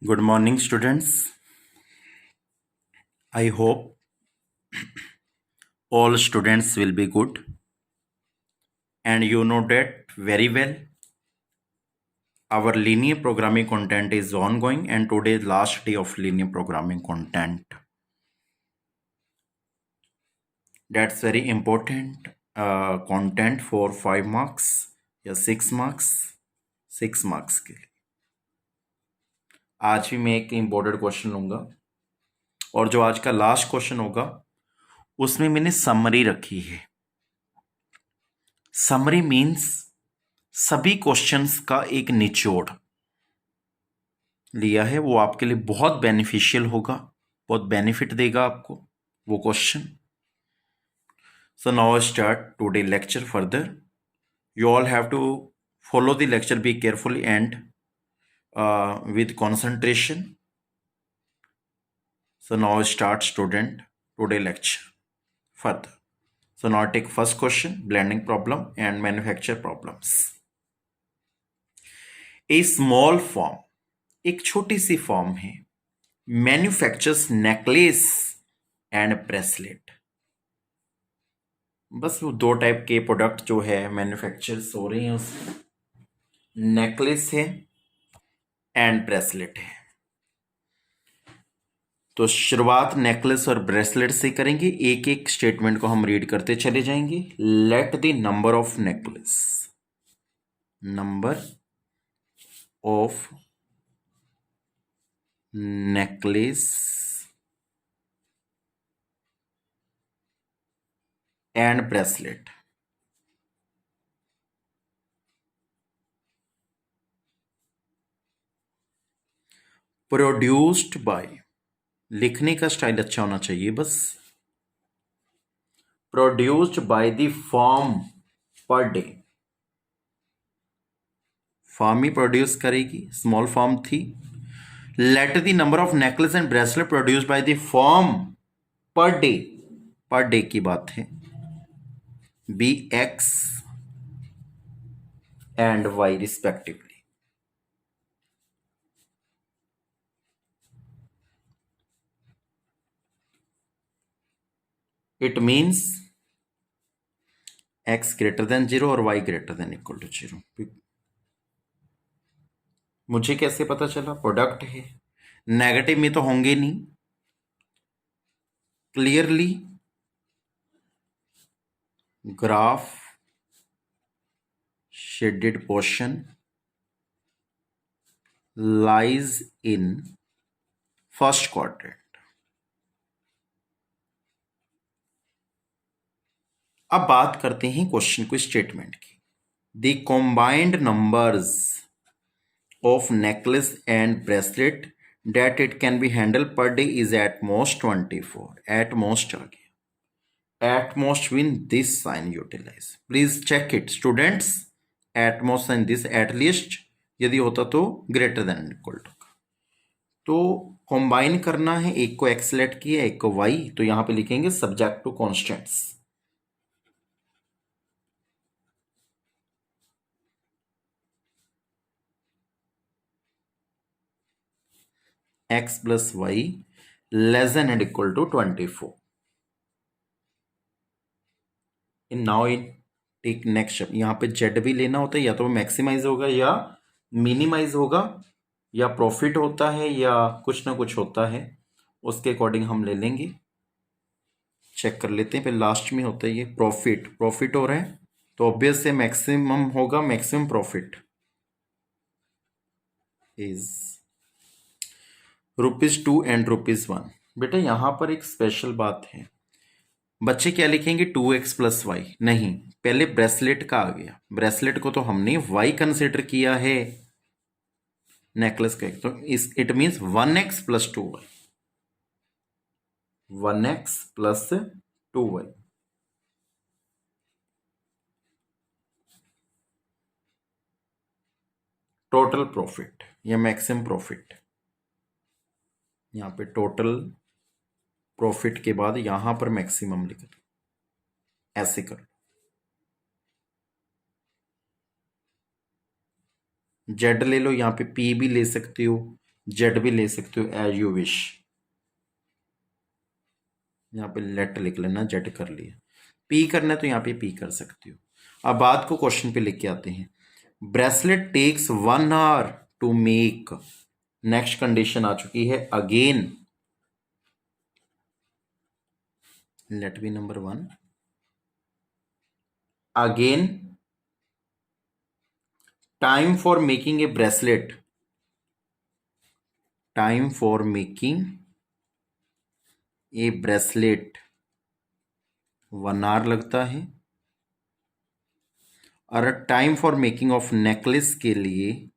Good morning, students. I hope all students will be good. And you know that very well. Our linear programming content is ongoing, and today is last day of linear programming content. That's very important content for 5 marks या 6 marks. 6 marks के लिए आज भी मैं एक important question लूंगा, और जो आज का लास्ट क्वेश्चन होगा उसमें मैंने समरी रखी है. समरी मीन्स सभी क्वेश्चंस का एक निचोड़ लिया है. वो आपके लिए बहुत बेनिफिशियल होगा, बहुत बेनिफिट देगा आपको वो question. So now start today lecture further. You all have to follow the lecture, be carefully and with concentration. So now start student today lecture further. So now take first question, blending problem and manufacture problems. A small firm, एक छोटी सी form है, manufactures necklace and bracelet. बस वो दो type के product जो है manufactures हो रहे हैं उसमें, नेकलेस है एंड ब्रेसलेट है. तो शुरुआत नेकलेस और ब्रेसलेट से करेंगे. एक एक स्टेटमेंट को हम रीड करते चले जाएंगे. Let the number of necklace, number of necklace and bracelet produced by, लिखने का स्टाइल अच्छा होना चाहिए बस. Produced by the firm per day, firm ही प्रोड्यूस करेगी, स्मॉल फर्म थी. Let the number of necklace and bracelet produced by the firm per day, per day की बात है, be x and y respectively. It means x greater than 0 और y greater than equal to 0. मुझे कैसे पता चला? Product है, negative में तो होंगे नहीं. Clearly graph shaded portion lies in first quadrant. अब बात करते हैं क्वेश्चन को स्टेटमेंट की. The combined numbers of necklace and bracelet that it can be handled per day is at most 24. At most आ गया, at most win this sign utilize. Please check it students. At most and this at least यदि होता तो greater than equal to का. तो combine करना है, एक को x सेलेक्ट किया, एक को y, तो यहां पे लिखेंगे subject to constants. x plus y less than and equal to 24. In now in take next step. यहाँ पे जेड भी लेना होता है, या तो मैक्सिमाइज होगा या मिनिमाइज होगा, या प्रॉफिट होता है या कुछ ना कुछ होता है, उसके अकॉर्डिंग हम ले लेंगे. चेक कर लेते हैं. फिर लास्ट में होता है ये प्रॉफिट, प्रॉफिट हो रहा है तो ऑब्वियस से मैक्सिमम होगा. Maximum profit is ₹2 and ₹1. बेटा यहां पर एक स्पेशल बात है, बच्चे क्या लिखेंगे 2x प्लस वाई. नहीं, पहले ब्रेसलेट का आ गया. ब्रेसलेट को तो हमने y कंसिडर किया है नेकलेस का, तो इस it means 1x plus 2y, 1x plus 2y. Total profit या मैक्सिमम प्रॉफिट, यहां पे टोटल प्रॉफिट के बाद यहां पर मैक्सिमम लिख दो, ऐसे करो. जेड ले लो, यहाँ पे पी भी ले सकते हो, जेड भी ले सकते हो, एज यू विश। यहाँ पे लेट लिख लेना, जेड कर लिया। पी करना है तो यहाँ पे पी कर सकते हो। अब बात को क्वेश्चन पे लेके आते हैं। Bracelet takes 1 hour to make. Next condition आ चुकी है again, let be number 1 again time for making a bracelet, time for making a bracelet 1 hour लगता है, और time for making of necklace के लिए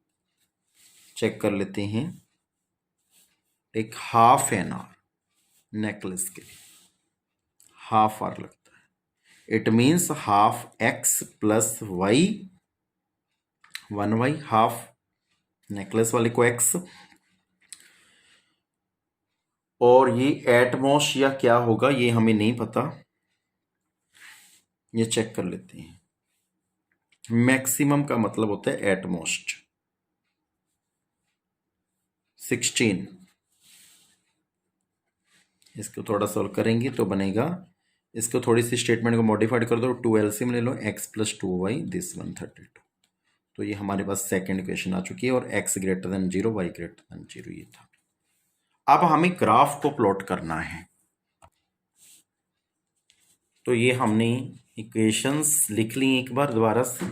चेक कर लेते हैं, एक हाफ एन आवर। नेकलेस के लिए हाफ आवर लगता है। It means half x plus y, 1y, half necklace वाले को एक्स, और ये एटमोस्ट या क्या होगा ये हमें नहीं पता, ये चेक कर लेते हैं। मैक्सिमम का मतलब होता है एटमोस्ट 16। इसको थोड़ा सॉल्व करेंगे तो बनेगा, इसको थोड़ी सी स्टेटमेंट को मॉडिफाइड कर दो, 2 एलसीएम ले लो, x प्लस 2y दिस 132। तो ये हमारे पास सेकेंड इक्वेशन आ चुकी है, और x greater than 0, y greater than 0 ये था। अब हमें ग्राफ को प्लॉट करना है, तो ये हमने इक्वेशंस लिख ली एक बार दोबारा से।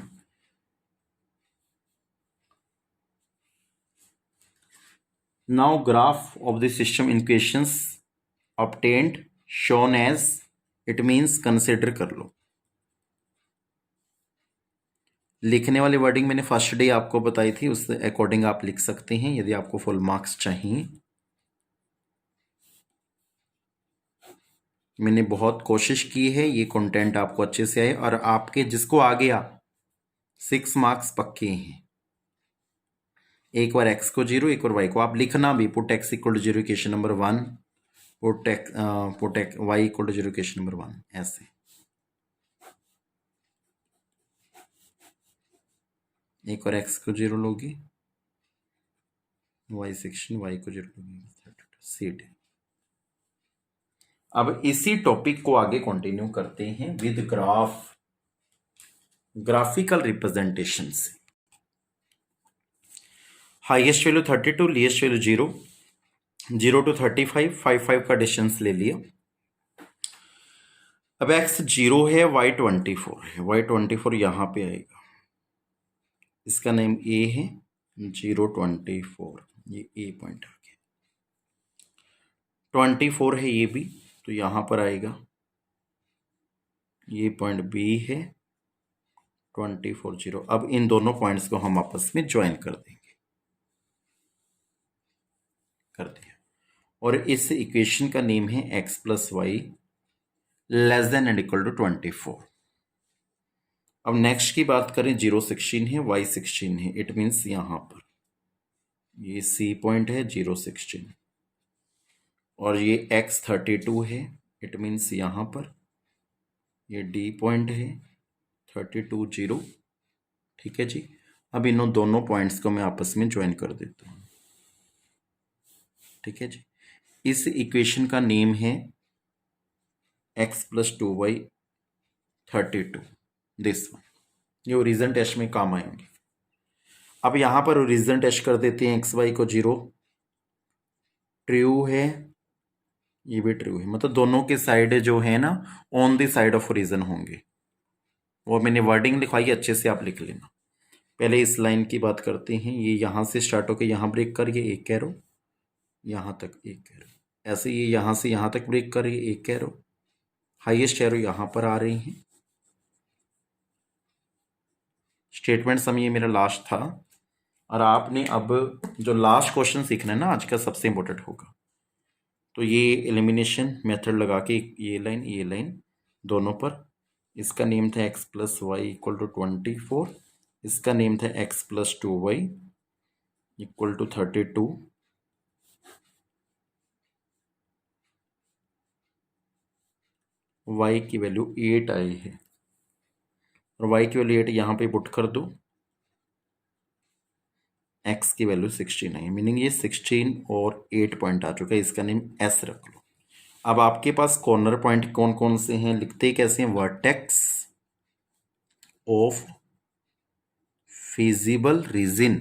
Now graph of the system in equations obtained shown as, it means consider कर लो। लिखने वाली वर्डिंग मैंने फर्स्ट डे आपको बताई थी, उस अकॉर्डिंग आप लिख सकते हैं यदि आपको फुल मार्क्स चाहिए। मैंने बहुत कोशिश की है ये कंटेंट आपको अच्छे से आए, और आपके जिसको आ गया 6 मार्क्स पक्के हैं। एक बार x को 0, एक बार y को, आप लिखना भी put x equal to 0 equation number 1, put y equal to 0 equation number 1, ऐसे। एक और x को 0 लोगे, y 16, y को 0 लोगे, सीट। अब इसी टॉपिक को आगे कंटिन्यू करते हैं विद ग्राफ, ग्राफिकल रिप्रेजेंटेशन से। Highest value 32, least value 0, 0 to 35, 5 का डिस्टेंस ले लिया। अब x 0 है, y 24 है, y 24 यहां पे आएगा, इसका नेम a है, 0 24, ये a पॉइंट आ गया। 24 है ये भी, तो यहां पर आएगा, ये पॉइंट b है, 24 0। अब इन दोनों पॉइंट्स को हम आपस में ज्वाइन कर देंगे, कर दिया, और इस इक्वेशन का नेम है x plus y less than and equal to 24। अब नेक्स्ट की बात करें, 0 16 है, y 16 है, इट मीन्स यहां पर ये C पॉइंट है 0 16, और ये x 32 है, इट मीन्स यहां पर ये D पॉइंट है 32 0। ठीक है जी। अब इन दोनों पॉइंट्स को मैं आपस में ज्वाइन कर देता हूं। ठीक है जी। इस इक्वेशन का नेम है x plus 2y 32, this one. ये ओरिजिन टेस्ट में काम आएंगे। अब यहां पर ओरिजिन टेस्ट कर देते हैं, एक्स वाई को 0, ट्रू है, ये भी ट्रू है, मतलब दोनों के साइड जो है ना on the side of origin होंगे। वो मैंने वर्डिंग लिखवाई, अच्छे से आप लिख लेना। पहले इस लाइन की बात करते हैं, ये यहां से स्टार्ट होकर यहां ब्रेक करिए, एक कैरो, यहां तक एक कैरो, ऐसे ये यहां से यहां तक ब्रेक करिए, एक कैरो, हाईएस्ट एरो यहां पर आ रही हैं। स्टेटमेंट सम ये मेरा लास्ट था, और आपने अब जो लास्ट क्वेश्चन सीखना है ना आज का, सबसे इंपॉर्टेंट होगा। तो ये एलिमिनेशन मेथड लगा के ये लाइन दोनों पर, इसका नेम था x plus y equal to 24, इसका नेम था x plus 2y equal to 32। y की वैल्यू 8 आई है, और y की वैल्यू 8 यहाँ पे पुट कर दो, एक्स की वैल्यू 16 है, मीनिंग ये 16 और 8 पॉइंट आ चुका है, इसका नेम एस रख लो। अब आपके पास कॉर्नर पॉइंट कौन कौन से हैं, लिखते कैसे हैं, वर्टेक्स ऑफ फिजिबल रीजन।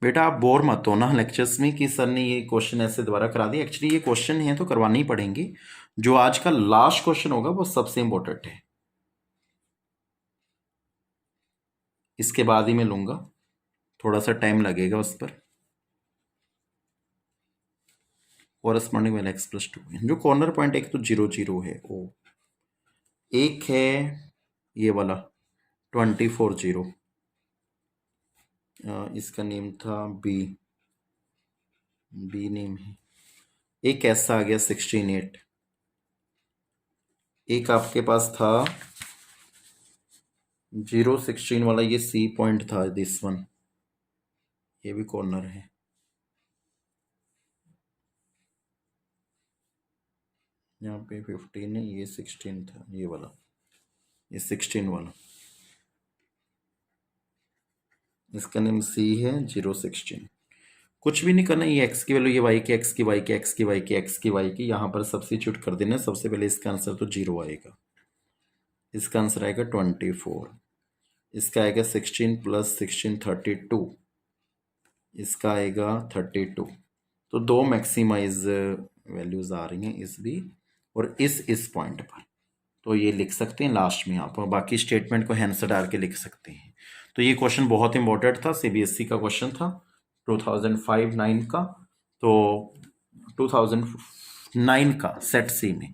बेटा आप बोर मत हो ना लेक्चर्स में कि सर ने ये क्वेश्चन ऐसे दोबारा करा दिया, एक्चुअली ये क्वेश्चन है तो करवाने ही पड़ेंगे। जो आज का लास्ट क्वेश्चन होगा वो सबसे इंपॉर्टेंट है, इसके बाद ही मैं लूंगा, थोड़ा सा टाइम लगेगा उस पर। कोरस्पॉन्डिंग वैल्यू एक्स प्लस 2, जो कॉर्नर पॉइंट एक तो 0 0 है वो, एक है ये वाला 24 0, इसका नेम था बी, बी नेम है। एक ऐसा आ गया 16 8, एक आपके पास था 0 16 वाला, ये सी पॉइंट था दिस वन, ये भी कॉर्नर है। यहाँ पे 15 है, ये 16 था, ये वाला, ये 16 वाला, इसका नेम सी है 0 16। कुछ भी नहीं करना, ये एक्स की वैल्यू, ये वाई की, एक्स की वाई की, एक्स की वाई की, एक्स की वाई की, यहाँ पर सब्स्टिट्यूट कर देना। सबसे पहले इसका आंसर तो 0 आएगा, इसका आंसर आएगा 24, इसका आएगा 16 प्लस 16 32, इसका आएगा 32। तो दो मैक्सिमाइज वैल्यूज आ रही हैं इस भी और इस पॉइंट पर, तो ये लिख सकते हैं लास्ट में आप, बाकी स्टेटमेंट को आंसर डाल के लिख सकते हैं। तो ये क्वेश्चन बहुत इंपॉर्टेंट था, सीबीएसई का क्वेश्चन था 2005-9 का, तो 2009 का सेट सी में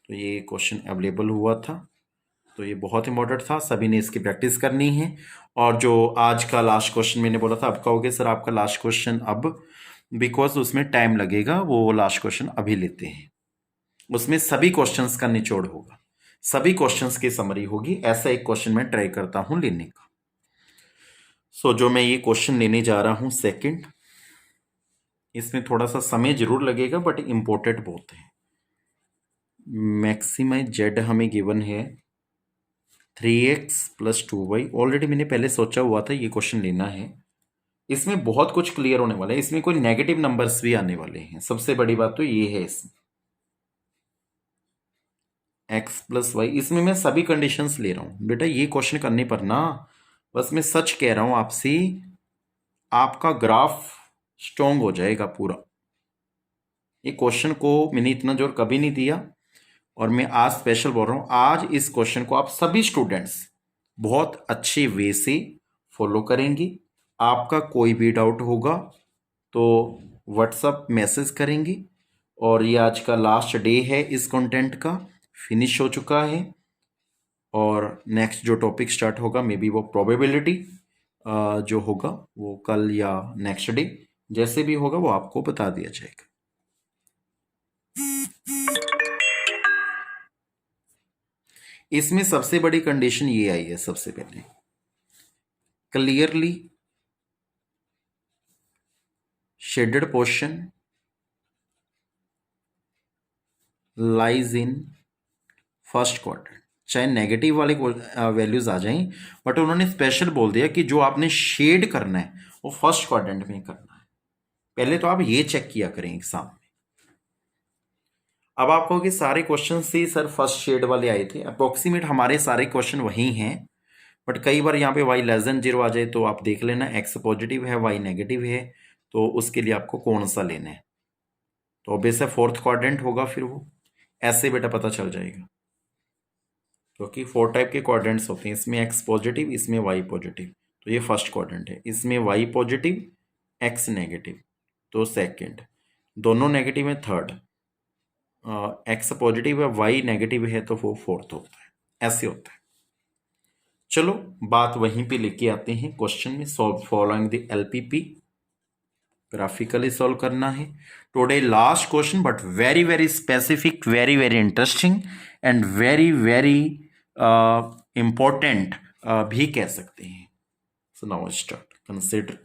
तो ये क्वेश्चन अवेलेबल हुआ था, तो ये बहुत इंपॉर्टेंट था, सभी ने इसकी प्रैक्टिस करनी है। और जो आज का लास्ट क्वेश्चन मैंने बोला था, अब कहोगे सर आपका लास्ट क्वेश्चन अब, बिकॉज उसमें टाइम लगेगा, वो लास्ट क्वेश्चन अभी लेते हैं, उसमें सभी क्वेश्चंस का निचोड़ होगा, सभी क्वेश्चंस की समरी होगी, ऐसा एक क्वेश्चन मैं ट्राई करता हूं लेने का। सो जो मैं ये क्वेश्चन लेने जा रहा हूं सेकंड, इसमें थोड़ा सा समय जरूर लगेगा बट इंपॉर्टेंट बहुत है। मैक्सिमाइज जेड हमें गिवन है 3x प्लस 2y, ऑलरेडी मैंने पहले सोचा हुआ था ये क्वेश्चन लेना है, इसमें बहुत कुछ क्लियर होने वाला है, इसमें कोई नेगेटिव नंबर्स भी आने वाले हैं, सबसे बड़ी बात तो ये है इसमें x प्लस वाई, इसमें मैं सभी कंडीशंस ले रहा हूं बेटा, ये क्वेश्चन करने पर ना, बस मैं सच कह रहा हूं आपसे, आपका ग्राफ स्ट्रॉन्ग हो जाएगा पूरा। ये क्वेश्चन को मैंने इतना जोर कभी नहीं दिया और मैं आज स्पेशल बोल रहा हूं, आज इस क्वेश्चन को आप सभी स्टूडेंट्स बहुत अच्छे वे से फॉलो करेंगे। आपका कोई भी डाउट होगा तो व्हाट्सएप मैसेज करेंगे, और ये आज का लास्ट डे है इस कंटेंट का, फिनिश हो चुका है, और नेक्स्ट जो टॉपिक स्टार्ट होगा मे बी वो प्रोबेबिलिटी जो होगा वो कल या नेक्स्ट डे, जैसे भी होगा वो आपको बता दिया जाएगा। इसमें सबसे बड़ी कंडीशन ये आई है, सबसे पहले clearly shaded portion lies in first quadrant, चाहे नेगेटिव वाले वैल्यूज आ जाएं, बट उन्होंने स्पेशल बोल दिया कि जो आपने शेड करना है वो फर्स्ट क्वाड्रेंट में करना है। पहले तो आप ये चेक किया करें एग्जाम में। अब आप कहोगे सारे क्वेश्चन से सर फर्स्ट शेड वाले आए थे, अप्रोक्सीमेट हमारे सारे क्वेश्चन वही हैं, बट कई बार यहाँ पे y लेस देन 0 आ जाए तो आप देख लेना x पॉजिटिव है y नेगेटिव है, तो उसके लिए आपको कौन सा लेना है, तो ऑब्वियस है फोर्थ क्वाड्रेंट होगा, फिर वो ऐसे बेटा पता चल जाएगा, क्योंकि 4 टाइप के क्वाड्रेंट्स होते हैं, इसमें x पॉजिटिव, इसमें y पॉजिटिव, तो ये फर्स्ट क्वाड्रेंट है, इसमें y पॉजिटिव x नेगेटिव तो सेकंड, दोनों नेगेटिव है थर्ड, x पॉजिटिव है y नेगेटिव है तो वो फोर्थ होता है, ऐसे होता है। चलो बात वहीं पे लेके आते हैं क्वेश्चन में, solve following the LPP, graphically solve करना है today last question, but very very specific, very very interesting and very very important भी कह सकते हैं। सो नाउ स्टार्ट, कंसिडर,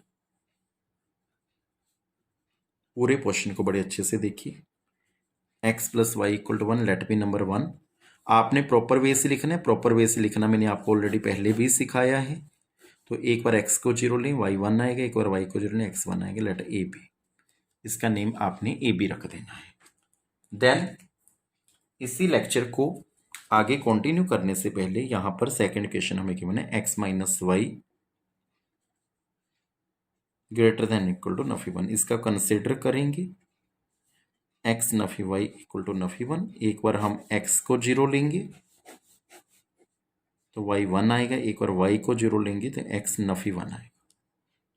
पूरे क्वेश्चन को बड़े अच्छे से देखिए। x plus y equal to 1, let be number 1, आपने प्रॉपर वे से लिखना है, प्रॉपर वे से लिखना मैंने आपको ऑलरेडी पहले भी सिखाया है, तो एक बार x को 0 लें, y1 आएगा, एक बार y को 0 लें, x1 आएगा, लेटर ए बी। इसका नेम आपने ए बी रख देना है। देन इसी लेक्चर को आगे कंटिन्यू करने से पहले यहां पर सेकंड क्वेश्चन हमें गिवन है x minus y greater than equal to नफी 1। इसका कंसिडर करेंगे, x नफी y इक्वल टू नफी 1। एक बार हम x को 0 लेंगे तो y 1 आएगा, एक बार y को 0 लेंगे तो x नफी 1 आएगा।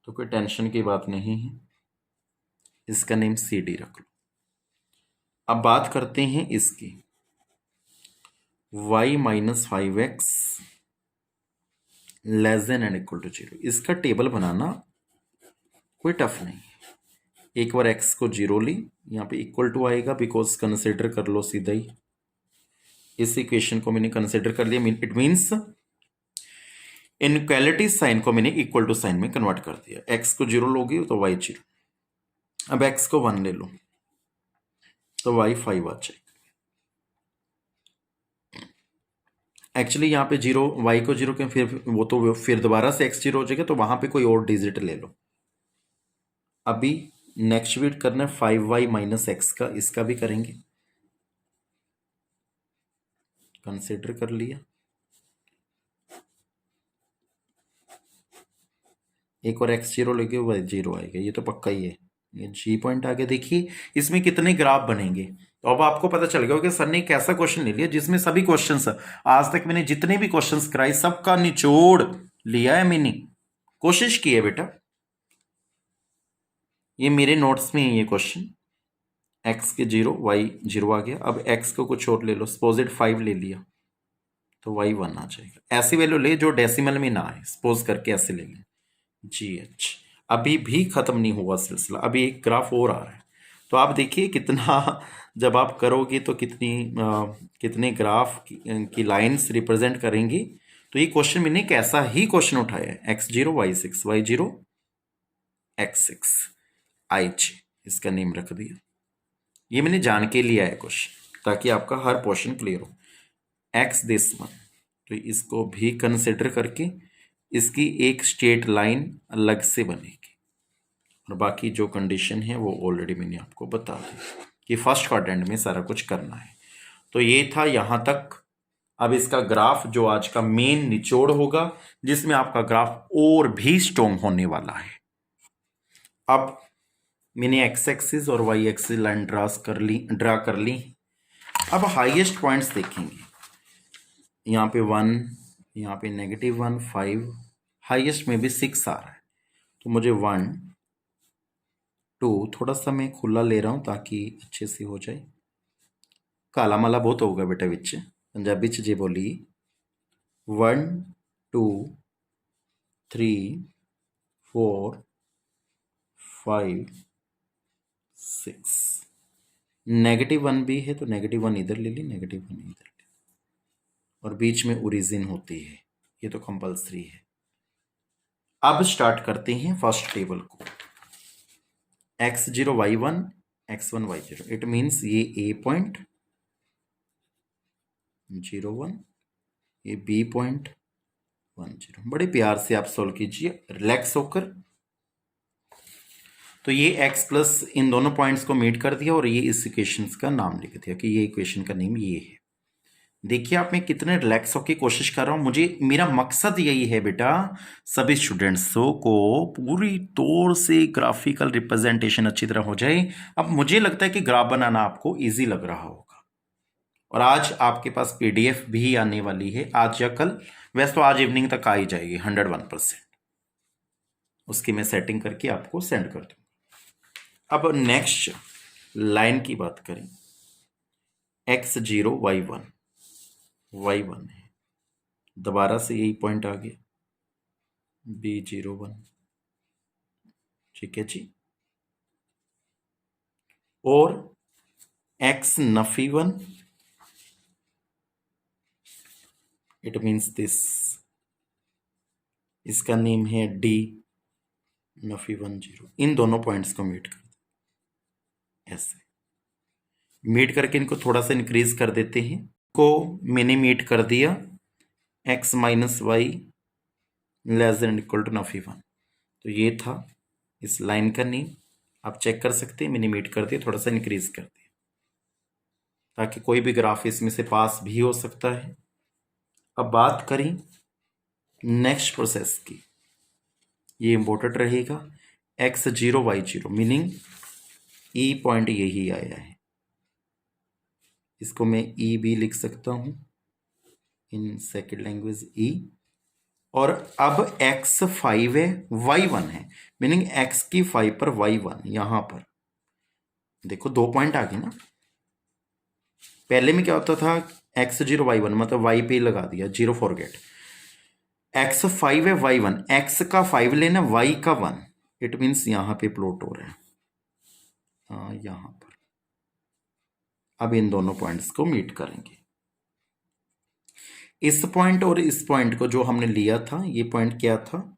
तो कोई टेंशन की बात नहीं है, इसका नेम सी डी रख लो। अब बात करते हैं इसकी, y minus 5x less than and equal to 0। इसका टेबल बनाना कोई टफ नहीं है। एक बार x को 0 ली, यहाँ पे इक्वल टू आएगा बिकॉज कंसिडर कर लो सीधा ही। इस इक्वेशन को मैंने कंसिडर कर लिया, इट मीन्स इनइक्वालिटी साइन को मैंने इक्वल टू साइन में कन्वर्ट कर दिया। x को 0 लोगे तो y 0, अब x को 1 ले लो तो y 5 आ जाएगा। एक्चुअली यहाँ पे 0, y को 0 के फिर वो तो फिर दोबारा से x 0 हो जाएगा, तो वहां पे कोई और डिजिट ले लो। अभी नेक्स्ट बीट करना है 5y माइनस एक्स का, इसका भी करेंगे, कंसिडर कर लिया। एक और x 0 लेके y 0 आएगा, ये तो पक्का ही है। ये जी पॉइंट आगे देखिए, इसमें कितने ग्राफ बनेंगे। तो अब आपको पता चल गया कि सर ने एक ऐसा क्वेश्चन ले लिया जिसमें सभी क्वेश्चंस, आज तक मैंने जितने भी क्वेश्चंस कराए सबका निचोड़ लिया है मैंने, कोशिश की है बेटा। ये मेरे नोट्स में है ये क्वेश्चन, x के 0 y 0 आ गया। अब x को कुछ और ले लो, सपोजिट 5 ले लिया तो y 1 आ जाएगा। ऐसी वैल्यू ले जो डेसिमल में ना आए, सपोज करके ऐसे ले लें जी एच। अभी भी खत्म नहीं हुआ सिलसिला, अभी एक ग्राफ और आ रहा है। तो आप देखिए कितना जब आप करोगे तो कितने ग्राफ की लाइंस रिप्रेजेंट करेंगी। तो ये क्वेश्चन मैंने एक ऐसा ही क्वेश्चन उठाया है, x0 y6 y0 x6 i इसका नेम रख दिया। ये मैंने जान के लिया है क्वेश्चन ताकि आपका हर पोर्शन क्लियर हो। x दिस वन, तो इसको भी कंसिडर करके इसकी एक स्ट्रेट लाइन अलग से बनेगी, और बाकी जो कंडीशन है वो ऑलरेडी मैंने आपको बता दी कि फर्स्ट क्वाड्रेंट में सारा कुछ करना है। तो ये था यहां तक। अब इसका ग्राफ जो आज का मेन निचोड़ होगा, जिसमें आपका ग्राफ और भी स्ट्रॉन्ग होने वाला है। अब मैंने एक्स एक्सिस और वाई एक्सिस लाइन ड्रा कर ली। अब हाईएस्ट पॉइंट्स देखेंगे, यहाँ पे 1, यहाँ पे -1 5, हाईएस्ट में भी 6 आ रहा है। तो मुझे 1 2 थोड़ा सा मैं खुला ले रहा हूँ ताकि अच्छे से हो जाए। काला माला बहुत होगा बेटा विच पंजाबी च जे बोली 1 2 3 4 5 6। -1 भी है तो -1 इधर ले ली, -1 इधर ले ली, और बीच में ओरिजिन होती है, ये तो कंपल्सरी है। अब स्टार्ट करते हैं फर्स्ट टेबल को, x0 y1 x1 y0। It means ये ए पॉइंट 0 1, ये बी पॉइंट 1 0। बड़े प्यार से आप सोल्व कीजिए रिलैक्स होकर। तो ये x प्लस इन दोनों पॉइंट्स को मीट कर दिया और ये इस इक्वेशन का नाम लिख दिया कि ये इक्वेशन का नेम ये है। देखिए आप मैं कितने रिलैक्स होकर कोशिश कर रहा हूं। मेरा मकसद यही है बेटा, सभी स्टूडेंट्सों को पूरी तौर से ग्राफिकल रिप्रेजेंटेशन अच्छी तरह हो जाए। अब मुझे लगता है कि ग्राफ बनाना आपको इजी लग रहा होगा, और आज आपके पास पीडीएफ भी आने वाली है, आज या कल, वैसे तो आज इवनिंग तक आ ही जाएगी 101%। उसकी मैं सेटिंग करके आपको सेंड कर दूंगा। अब नेक्स्ट लाइन की बात करें, x0 y1 है, दोबारा से यही पॉइंट आ गया b01, ठीक है जी। और x Nafi 1, it means this, इसका नेम है d नफी 1 0। इन दोनों पॉइंट्स को मीट कर ऐसे मीट करके इनको थोड़ा सा इंक्रीज कर देते हैं। को मैंने मीट कर दिया x minus y less than equal to नफी 1। तो ये था इस लाइन का नेम। आप चेक कर सकते हैं, मिनिमेट कर दिए, थोड़ा सा इंक्रीज कर दिया ताकि कोई भी ग्राफ इसमें से पास भी हो सकता है। अब बात करें नेक्स्ट प्रोसेस की, ये इंपॉर्टेंट रहेगा। x0 y0 मीनिंग ई पॉइंट यही आया है, इसको मैं ई भी लिख सकता हूं इन सेकेंड लैंग्वेज ई। और अब x5 है y1 है, मीनिंग x की 5 पर y1, यहां पर देखो 2 पॉइंट आ गए ना। पहले में क्या होता था, x0 y1 मतलब y पे लगा दिया, जीरो फॉरगेट। x5 है y1, x का 5 लेना, y का 1, इट मीन्स यहां पे प्लॉट हो रहा है, हाँ यहां पर। अब इन दोनों पॉइंट्स को मीट करेंगे। इस पॉइंट और इस पॉइंट को जो हमने लिया था, ये पॉइंट क्या था,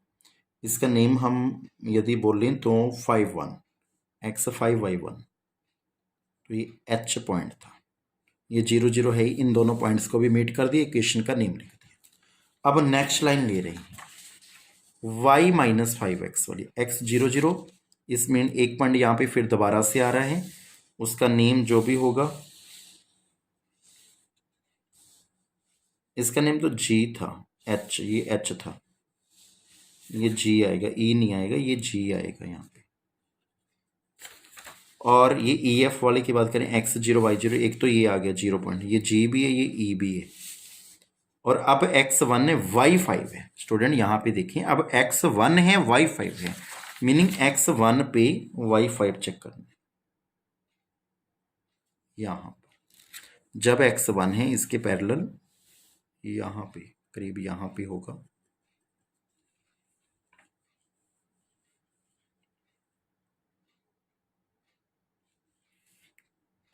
इसका नेम हम यदि बोलें तो 5 1 x5 y1, तो ये h पॉइंट था, ये 0 0 है। इन दोनों पॉइंट्स को भी मीट कर दिया, इक्वेशन का नेम लिख दिया। अब नेक्स्ट लाइन ले रही है y माइनस 5x वाली, x 0 0, इसमें एक पॉइंट यहाँ पे फिर दोबारा से आ रहा है, उसका नेम जो भी होगा, इसका नेम तो g था, h, ये h था, ये g आएगा, e नहीं आएगा, ये g आएगा यहाँ पे। और ये EF वाले की बात करें, x0 y0, एक तो ये आ गया 0 पॉइंट, ये g भी है, ये e भी है। और अब x1 है y5 है, स्टूडेंट यहाँ पे देखें, अब x1 है y5 है, मीनिंग x1 पे y5 चेक करना है यहाँ पर। जब x1 है इसके पैरेलल यहाँ पे करीब यहाँ पे होगा,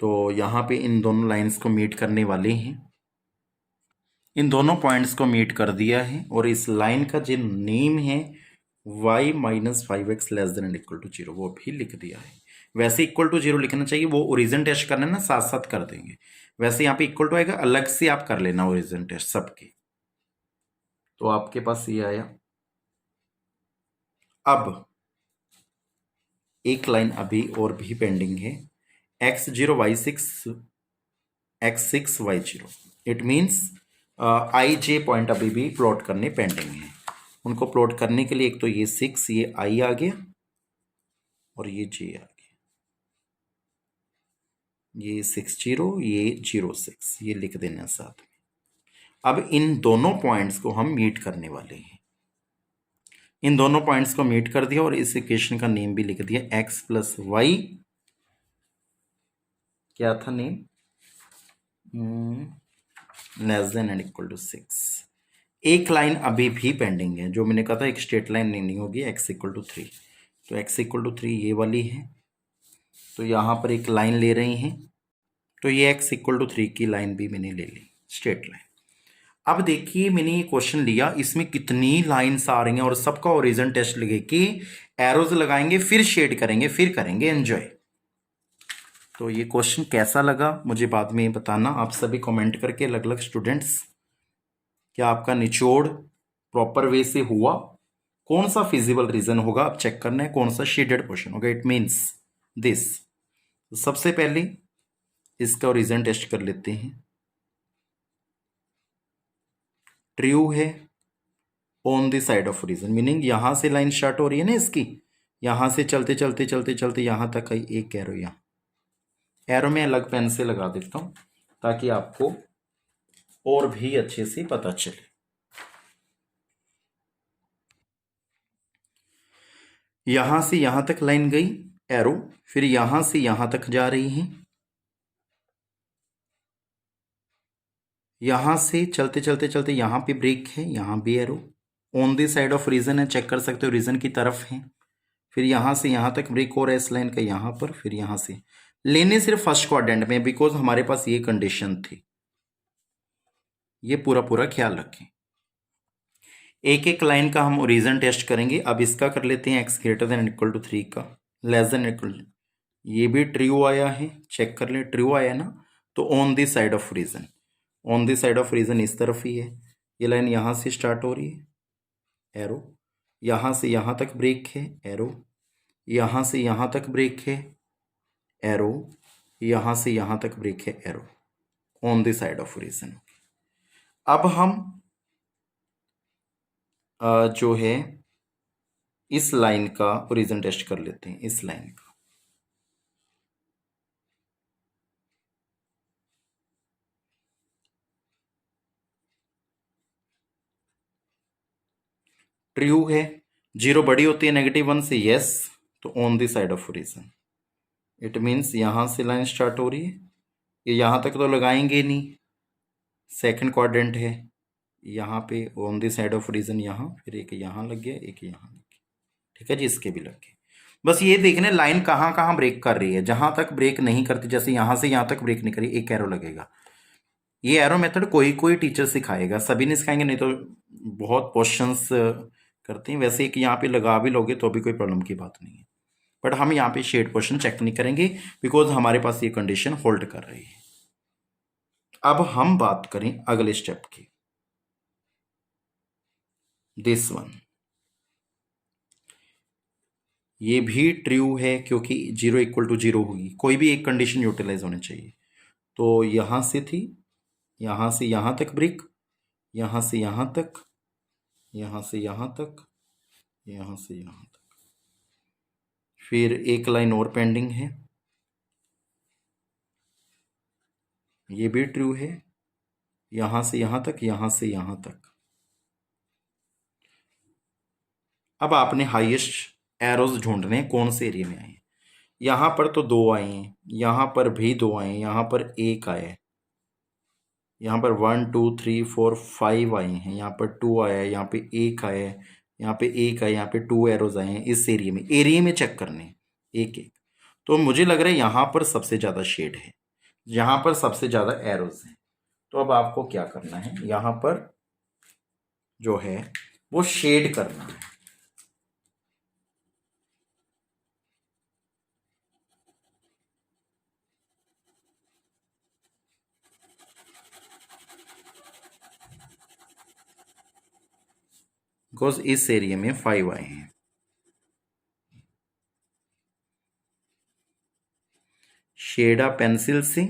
तो यहाँ पे इन दोनों लाइंस को मीट करने वाले हैं। इन दोनों पॉइंट्स को मीट कर दिया है और इस लाइन का जो नेम है y minus 5x less than and equal to 0, वो भी लिख दिया है। वैसे इक्वल टू 0 लिखना चाहिए, वो ओरिजिन टेस्ट करना ना साथ साथ कर देंगे। वैसे यहाँ पे इक्वल टू आएगा, अलग से आप कर लेना ओरिजिन टेस्ट सबके। तो आपके पास ये आया। अब एक लाइन अभी और भी पेंडिंग है, x0 y6 x6 y0, it means I J point अभी भी प्लॉट करने पेंडिंग है। उनको प्लॉट करने के लिए एक तो ये 6, ये आई आ गया और ये जे आ गया, ये 60, ये 06, ये लिख देना साथ में। अब इन दोनों पॉइंट्स को हम मीट करने वाले हैं। इन दोनों पॉइंट्स को मीट कर दिया और इस इक्वेशन का नेम भी लिख दिया, x प्लस वाई, क्या था name, less than and equal to 6। एक लाइन अभी भी पेंडिंग है, जो मैंने कहा था एक स्ट्रेट लाइन नहीं होगी, x इक्वल टू 3, तो x इक्वल टू 3 ये वाली है, तो यहाँ पर एक लाइन ले रही हैं, तो ये x इक्वल टू 3 की लाइन भी मैंने ले ली, स्ट्रेट लाइन। अब देखिए मैंने ये क्वेश्चन लिया, इसमें कितनी लाइंस आ रही हैं और सबका ओरिजिन टेस्ट लगे कि एरोज लगाएंगे, फिर शेड करेंगे, फिर करेंगे एंजॉय। तो ये क्वेश्चन कैसा लगा मुझे बाद में बताना, आप सभी कमेंट करके, अलग अलग स्टूडेंट्स, क्या आपका निचोड़ प्रॉपर वे से हुआ, कौन सा फिजिबल रीजन होगा आप चेक करना है, कौन सा शेडेड पोर्शन होगा, इट मीन्स दिस। सबसे पहले इसका ओरिजिन टेस्ट कर लेते हैं। ट्रू है on the side of origin, meaning यहां से लाइन स्टार्ट हो रही है ना इसकी, यहां से चलते चलते चलते चलते यहां तक एक एरो, यहां एरो में अलग पेन से लगा देता हूं ताकि आपको और भी अच्छे से पता चले। यहां से यहां तक लाइन गई एरो, फिर यहां से यहां तक जा रही है, यहां से चलते चलते चलते यहां पे ब्रेक है, यहां भी arrow, on the side of region है, चेक कर सकते हो रीजन की तरफ है, फिर यहां से यहां तक ब्रेक हो रहा है इस लाइन का यहां पर, फिर यहां से लेने सिर्फ फर्स्ट क्वाड्रेंट में, बिकॉज हमारे पास ये कंडीशन थी। ये पूरा पूरा ख्याल रखें, एक एक लाइन का हम ओरिजिन टेस्ट करेंगे। अब इसका कर लेते हैं x greater than equal to 3 का, लेस देन इक्वल, ये भी ट्रू आया है, चेक कर ले, ट्रू आया ना, तो on the side of region, on the side of region इस तरफ ही है, ये लाइन यहां से स्टार्ट हो रही है, एरो, यहाँ से यहाँ तक ब्रेक है, एरो, यहाँ से यहाँ तक ब्रेक है, एरो, यहाँ से यहाँ तक ब्रेक है, arrow, on the side of origin. अब हम जो है इस लाइन का ओरिजिन टेस्ट कर लेते हैं, इस लाइन का। ट्रू है, 0 बड़ी होती है -1 से, यस, तो on the side of origin. It means यहां से लाइन स्टार्ट हो रही है, ये यहां तक तो लगाएंगे नहीं, सेकंड क्वाड्रेंट है, यहाँ पे on the side of origin, यहाँ फिर एक यहाँ लग गया, एक यहाँ लग गया, ठीक है जी, इसके भी लग गए। बस ये देखने लाइन कहाँ कहाँ ब्रेक कर रही है, जहां तक ब्रेक नहीं करती, जैसे यहाँ से यहाँ तक ब्रेक नहीं करी, एक एरो लगेगा। ये एरो मेथड कोई कोई टीचर सिखाएगा, सभी नहीं सिखाएंगे, नहीं तो बहुत क्वेश्चंस करते हैं। वैसे एक यहाँ पे लगा भी लोगे तो भी कोई प्रॉब्लम की बात नहीं है, बट हम यहाँ पे शेड क्वेश्चन चेक नहीं करेंगे बिकॉज हमारे पास ये कंडीशन होल्ड कर रही है। अब हम बात करें अगले स्टेप की, दिस वन। ये भी ट्रू है क्योंकि 0 = 0 होगी, कोई भी एक कंडीशन यूटिलाइज होनी चाहिए। तो यहां से थी, यहां से यहां तक ब्रेक, यहां से यहां तक, यहां से यहां तक, यहां से यहां तक, फिर एक लाइन और पेंडिंग है, ये भी ट्रू है, यहां से यहां तक, यहां से यहां तक। अब आपने हाईएस्ट एरोज ढूंढने हैं, कौन से एरिया में आए हैं। यहां पर तो 2 आए हैं, यहां पर भी 2 आए हैं, यहां पर 1 आया है, यहाँ पर 1 2 3 4 5 आए हैं, यहाँ पर 2 आया है, यहाँ पे 1 आया है, यहाँ पे 1 आया, यहाँ पे 2 एरोज आए हैं। इस एरिया में चेक करने हैं एक एक। तो मुझे लग रहा है यहाँ पर सबसे ज़्यादा शेड है, यहाँ पर सबसे ज़्यादा एरोज हैं। तो अब आपको क्या करना है, यहाँ पर जो है वो शेड करना है। बिकॉज इस एरिया में 5 आए हैं। शेडा पेंसिल से,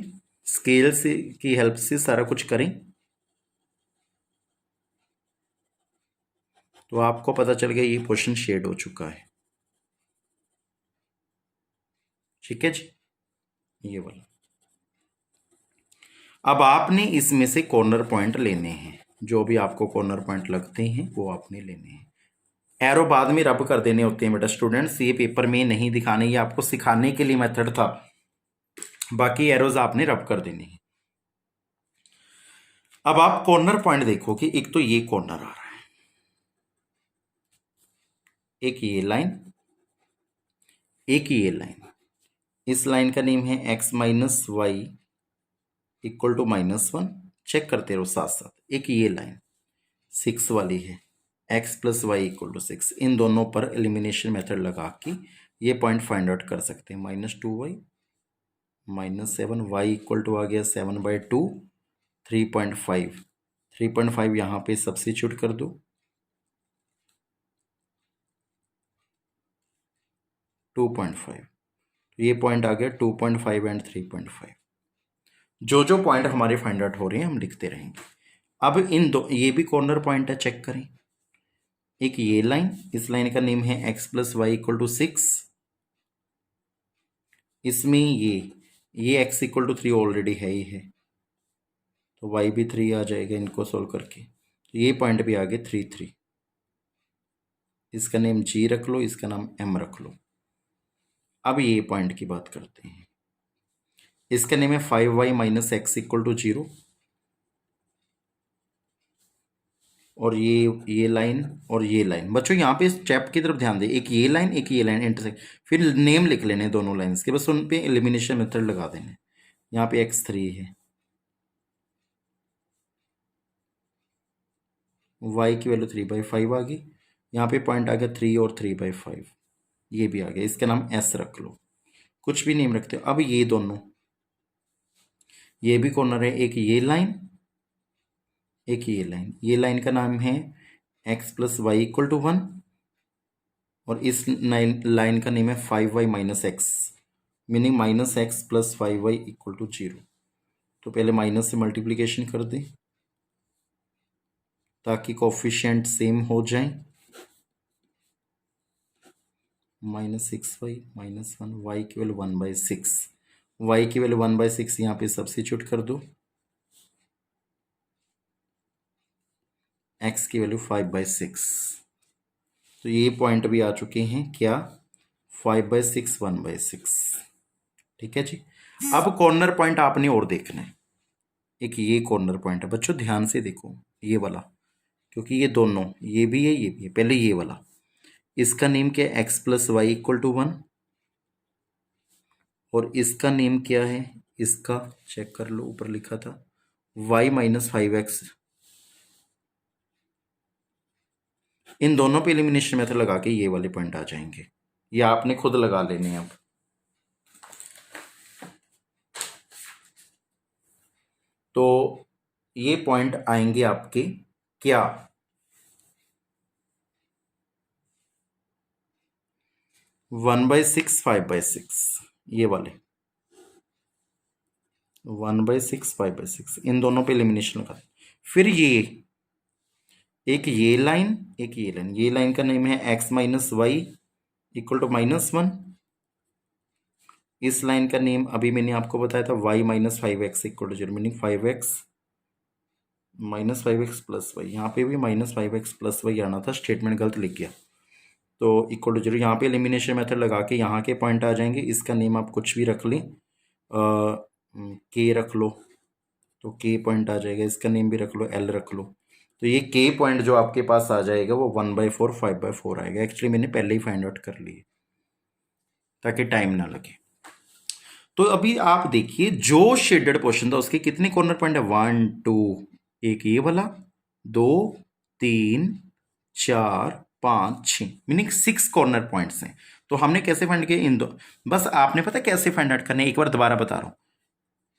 स्केल से की हेल्प से सारा कुछ करें तो आपको पता चल गया ये पोर्शन शेड हो चुका है। ठीक है जी, ये वाला। अब आपने इसमें से कॉर्नर पॉइंट लेने हैं, जो भी आपको कॉर्नर पॉइंट लगते हैं वो आपने लेने हैं। एरो बाद में रब कर देने होते हैं बेटा स्टूडेंट्स, ये पेपर में नहीं दिखाने, ये आपको सिखाने के लिए मेथड था, बाकी एरोज आपने रब कर देने हैं। अब आप कॉर्नर पॉइंट देखो कि एक तो ये कॉर्नर आ रहा है, एक ये लाइन, एक ये लाइन, इस लाइन का नेम है x - y = -1। चेक करते रहो साथ साथ। एक ये लाइन 6 वाली है, x + y = 6। इन दोनों पर एलिमिनेशन मेथड लगा के ये पॉइंट फाइंड आउट कर सकते हैं। -2y -7, y = आ गया 7/2, 3.5, 3.5 यहाँ पे सब्स्टिट्यूट कर दो, 2.5, ये पॉइंट आ गया 2.5 एंड 3.5। जो जो पॉइंट हमारे फाइंड आउट हो रहे हैं हम लिखते रहेंगे। अब इन दो, ये भी कॉर्नर पॉइंट है, चेक करें। एक ये लाइन, इस लाइन का नेम है x + y = 6। इसमें ये x = 3 ऑलरेडी है ही है, तो y भी 3 आ जाएगा इनको सोल्व करके। तो ये पॉइंट भी आ गए 3 3। इसका नेम g रख लो, इसका नाम m रख लो। अब ये पॉइंट की बात करते हैं, इसका नेम है 5y - x = 0। और ये लाइन और ये लाइन, बच्चों यहाँ पे स्टेप की तरफ ध्यान दें, एक ये लाइन एक ये लाइन इंटरसेक्ट, फिर नेम लिख लेने दोनों लाइंस के, बस उन पे एलिमिनेशन मेथड लगा देने। यहाँ पे x3 है, y की वैल्यू 3/5 आ गई, यहाँ पे पॉइंट आ गया 3 और 3/5, ये भी आ गया, इसका नाम s रख लो, कुछ भी नेम रखते हो। अब ये दोनों, ये भी कॉर्नर है, एक ये लाइन एक ये लाइन, ये लाइन का नाम है x plus y equal to 1 और इस लाइन का नेम है 5y minus x, meaning minus x plus 5y equal to 0। तो पहले माइनस से मल्टीप्लिकेशन कर दें ताकि कोफिशिएंट सेम हो जाए। -6y माइनस 1, वाई की वैल्यू 1/6, वाई की वैल्यू 1/6 यहाँ पे सब्स्टिट्यूट कर दो, एक्स की वैल्यू 5/6। तो ये पॉइंट भी आ चुके हैं क्या, 5/6 1/6। ठीक है जी। अब कॉर्नर पॉइंट आपने और देखना है, एक ये कॉर्नर पॉइंट है बच्चों, ध्यान से देखो ये वाला, क्योंकि ये दोनों, ये भी है ये भी है। पहले ये वाला, इसका नेम क्या है, x plus y equal to 1, और इसका नेम क्या है, इसका चेक कर लो, ऊपर लिखा था y माइनस 5x। इन दोनों पे एलिमिनेशन मेथड लगा के ये वाले पॉइंट आ जाएंगे, ये आपने खुद लगा लेने हैं। अब तो ये पॉइंट आएंगे आपके क्या, 1/6 5/6, ये वाले 1/6 5/6, इन दोनों पे एलिमिनेशन लगा। फिर ये एक ये लाइन, एक ये लाइन, ये लाइन का नेम है x minus y equal to -1। इस लाइन का नेम अभी मैंने आपको बताया था y minus 5x equal to 0, meaning 5x minus 5x plus y, यहाँ पे भी -5x प्लस वाई आना था, स्टेटमेंट गलत लिख गया। तो इक्वल टू 0, यहाँ पे एलिमिनेशन मेथड लगा के यहाँ के पॉइंट आ जाएंगे। इसका नेम आप कुछ भी रख लें, के रख लो तो के पॉइंट आ जाएगा, इसका नेम भी रख लो, एल रख लो। तो ये के पॉइंट जो आपके पास आ जाएगा वो 1/4 5/4 आएगा। एक्चुअली मैंने पहले ही फाइंड आउट कर लिए ताकि टाइम ना लगे। तो अभी आप देखिए जो शेडेड पोर्शन था उसके कितने कॉर्नर पॉइंट है, 1 2, एक ये वाला, 2 3 4 5 6, मीनिंग 6 कॉर्नर पॉइंट्स हैं। तो हमने कैसे फाइंड किया, इन दो, बस आपने पता कैसे फाइंड आउट करने, एक बार दोबारा बता रहा हूं,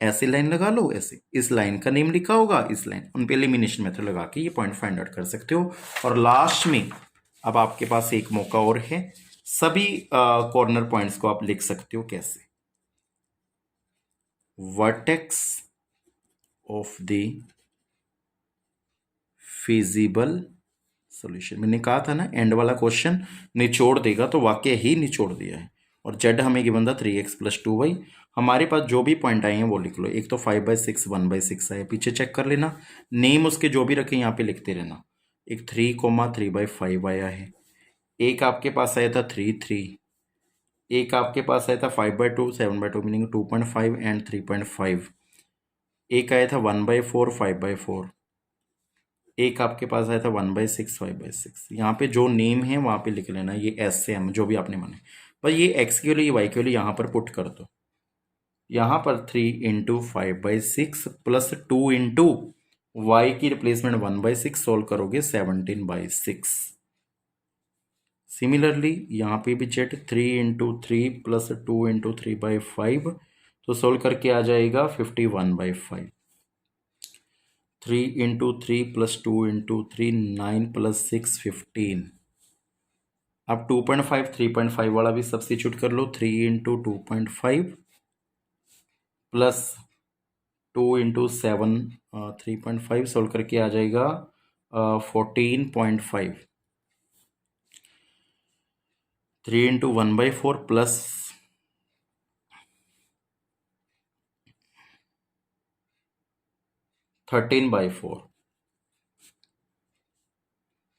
ऐसे लाइन लगा लो, ऐसे इस लाइन का नेम लिखा होगा, इस लाइन, उन पे एलिमिनेशन मेथड लगा के ये पॉइंट फाइंड आउट कर सकते हो। और लास्ट में अब आपके पास एक मौका और है, सभी कॉर्नर पॉइंट्स को आप लिख सकते हो कैसे, vertex of the feasible solution. मैंने कहा था ना एंड वाला क्वेश्चन निचोड़ देगा, तो वाकई ही निचोड़ दिया है। और जेड हमें गिवन था 3x प्लस 2y। हमारे पास जो भी पॉइंट आए हैं वो लिख लो, एक तो 5/6 1/6 आया, पीछे चेक कर लेना, नेम उसके जो भी रखे यहाँ पे लिखते रहना। एक 3,3/5 आया है, एक आपके पास आया था 3 3, एक आपके पास आया था 5/2 7/2, मीनिंग 2.5 एंड 3.5, एक आया था 1/4 5/4, एक आपके पास आया था 1/6 5/6। यहाँ पे जो नेम है वहाँ पे लिख लेना, ये एस से एम जो भी आपने माने, बस ये एक्स की वैल्यू ये वाई की वैल्यू यहाँ पर पुट कर दो। यहाँ पर 3 × 5/6 प्लस 2 × वाई की रिप्लेसमेंट 1/6 सोल्व करोगे 17/6। सिमिलरली यहाँ पे भी चेट 3 × 3 प्लस 2 × 3/5, तो सोल्व करके आ जाएगा 51/5। 3 × 3 प्लस 2 × 3 9 प्लस 6 15। अब 2.5 3.5 वाला भी सब्स्टिट्यूट कर लो, 3 × 2.5 प्लस 2 × 7 3.5, सोल्व करके आ जाएगा 14.5। 3 × 1/4 प्लस 13/4,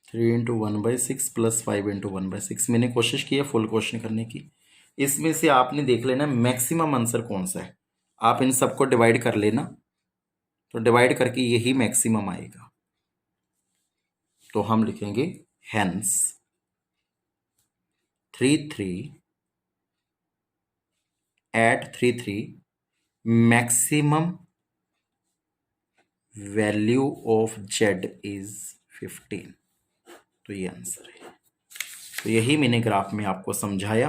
3 × 1/6 प्लस 5 × 1/6। मैंने कोशिश की है फुल क्वेश्चन करने की, इसमें से आपने देख लेना मैक्सिमम आंसर कौन सा है, आप इन सबको डिवाइड कर लेना, तो डिवाइड करके यही मैक्सिमम आएगा। तो हम लिखेंगे hence 3 3 at 3 3 maximum value of Z is 15। तो ये आंसर है। तो यही मैंने ग्राफ में आपको समझाया।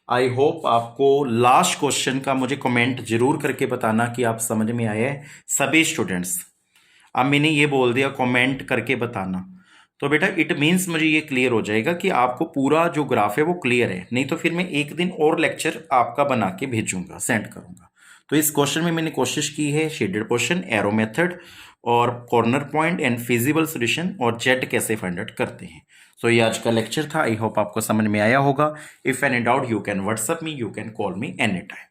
आई होप आपको लास्ट क्वेश्चन का मुझे कमेंट जरूर करके बताना कि आप समझ में आए हैं सभी स्टूडेंट्स। अब मैंने ये बोल दिया कमेंट करके बताना, तो बेटा इट मीन्स मुझे ये क्लियर हो जाएगा कि आपको पूरा जो ग्राफ है वो क्लियर है, नहीं तो फिर मैं एक दिन और लेक्चर आपका बना के भेजूंगा, सेंड करूंगा। तो इस क्वेश्चन में मैंने कोशिश की है शेडेड पोर्शन, एरो मेथड और corner point and feasible solution और जेड कैसे फाइंड आउट करते हैं। सो ये आज का लेक्चर था। आई होप आपको समझ में आया होगा। If any doubt you can WhatsApp me, you can call me any time.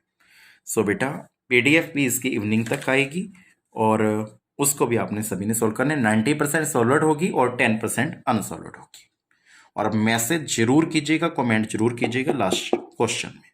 So बेटा PDF भी इसकी इवनिंग तक आएगी और उसको भी आपने सभी ने सोल्व करना है। 90% सॉल्व होगी और 10% अनसॉल्व होगी। और मैसेज जरूर कीजिएगा, कमेंट जरूर कीजिएगा लास्ट क्वेश्चन में।